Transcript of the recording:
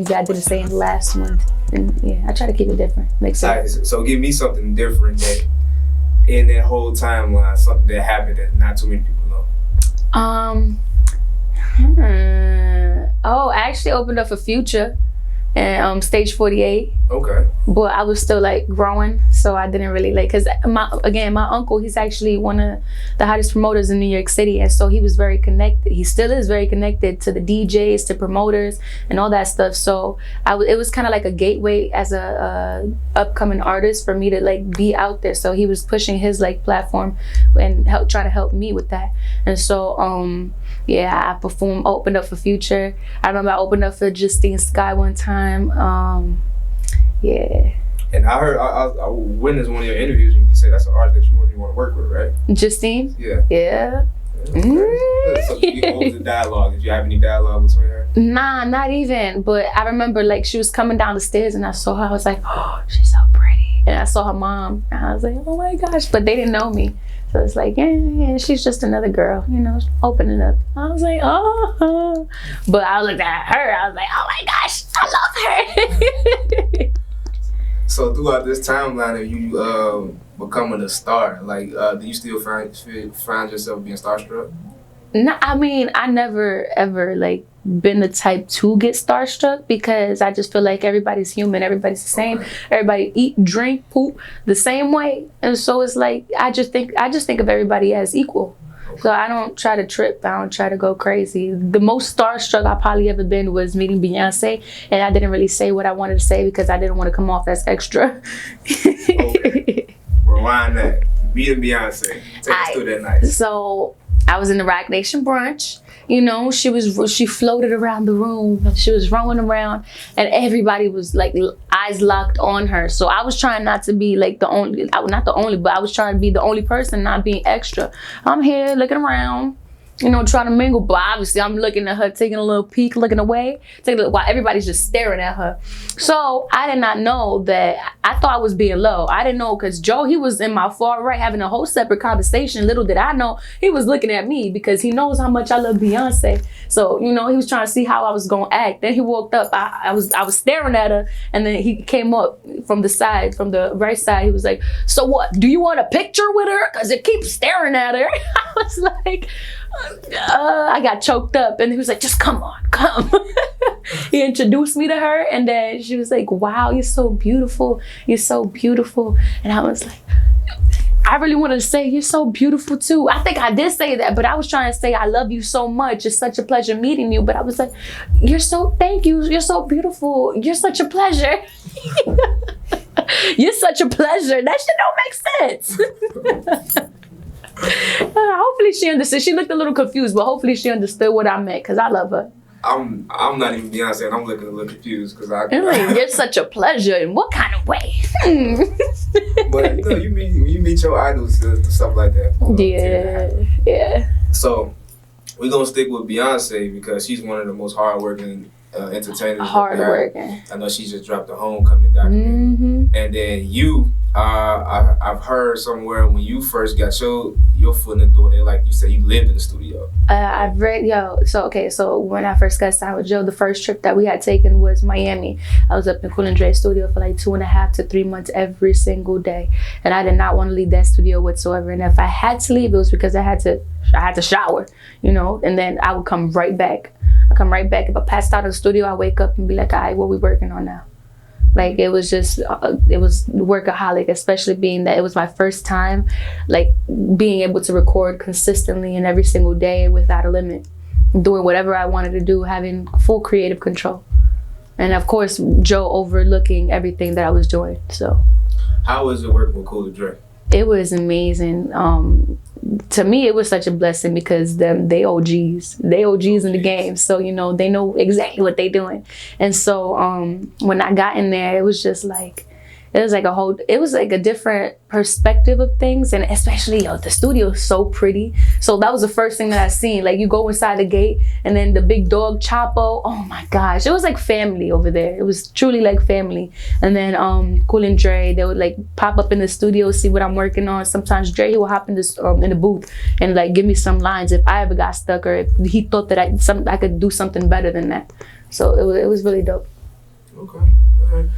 I didn't say in the last one. And yeah, I try to keep it different. Makes sense. Right, so give me something different that in that whole timeline, something that happened that not too many people know. Oh, I actually opened up for Future and Stage 48. Okay. But I was still like growing, so I didn't really like, cause my uncle, he's actually one of the hottest promoters in New York City, and so he was very connected. He still is very connected to the DJs, to promoters, and all that stuff. So it was kind of like a gateway as a upcoming artist for me to like be out there. So he was pushing his like platform and try to help me with that. And so yeah, I opened up for Future. I remember I opened up for Justine Sky one time. Yeah. And I heard, I witnessed one of your interviews and you said that's an artist that you really want to work with, right? Justine? Yeah. Yeah. So what was the dialogue? Did you have any dialogue between her? Nah, not even. But I remember like she was coming down the stairs and I saw her. I was like, oh, she's so pretty. And I saw her mom and I was like, oh my gosh. But they didn't know me. So it's like, yeah, she's just another girl, you know, opening up. I was like, oh. But I looked at her. I was like, oh my gosh, I love her. So throughout this timeline of you becoming a star, like, do you still find yourself being starstruck? No, I mean, I never ever like been the type to get starstruck because I just feel like everybody's human, everybody's the same, everybody eat, drink, poop the same way, and so it's like I just think of everybody as equal. So I don't try to trip. I don't try to go crazy. The most starstruck I probably ever been was meeting Beyonce, and I didn't really say what I wanted to say because I didn't want to come off as extra. Okay. Rewind that. Meeting Beyonce. Take us through that night. So I was in the Rock Nation brunch. You know, she floated around the room. She was rolling around, and everybody was like eyes locked on her. So I was trying not to be like not the only, but I was trying to be the only person not being extra. I'm here looking around, you know, trying to mingle, but obviously I'm looking at her, taking a little peek, looking away, while everybody's just staring at her. So I did not know that. I thought I was being low. I didn't know because Joe, he was in my far right having a whole separate conversation. Little did I know he was looking at me because he knows how much I love Beyonce. So, you know, he was trying to see how I was gonna act. Then he walked up, I was staring at her, and then he came up from the side, from the right side. He was like, so what, do you want a picture with her? Because it keeps staring at her. I was like, I got choked up, and he was like, just come on, come. He introduced me to her, and then she was like, wow, you're so beautiful, you're so beautiful. And I was like, I really wanted to say you're so beautiful too. I think I did say that, but I was trying to say I love you so much, it's such a pleasure meeting you. But I was like, thank you, you're so beautiful, you're such a pleasure. You're such a pleasure. That shit don't make sense. Hopefully she understood. She looked a little confused, but hopefully she understood what I meant because I love her. I'm not even Beyonce, and I'm looking a little confused because you're such a pleasure. In what kind of way? But you know, you meet your idols and stuff like that. Yeah. So we're gonna stick with Beyonce because she's one of the most hardworking entertainers. Hardworking. I know she just dropped the Homecoming documentary, and then you. I've heard somewhere when you first got your foot in the door, like you said, you lived in the studio. I've read, so when I first got signed with Joe, the first trip that we had taken was Miami. I was up in Cool and Dre's studio for like 2.5 to 3 months every single day. And I did not want to leave that studio whatsoever. And if I had to leave, it was because I had to shower, you know, and then I would come right back. If I passed out in the studio, I wake up and be like, all right, what we working on now? Like it was just, it was workaholic, especially being that it was my first time, like being able to record consistently and every single day without a limit, doing whatever I wanted to do, having full creative control. And of course, Joe overlooking everything that I was doing, so. How was it working with Cool and Dre? It was amazing. To me, it was such a blessing because they OGs in the game. So, you know, they know exactly what they're doing. And so when I got in there, it was just like, it was like a different perspective of things. And especially, the studio is so pretty. So that was the first thing that I seen. Like, you go inside the gate, and then the big dog Chapo, oh my gosh, it was like family over there. It was truly like family. And then Cool and Dre, they would like pop up in the studio, see what I'm working on. Sometimes Dre, he would hop in this in the booth and like give me some lines if I ever got stuck, or if he thought that I could do something better than that. So it was really dope. Okay. All right.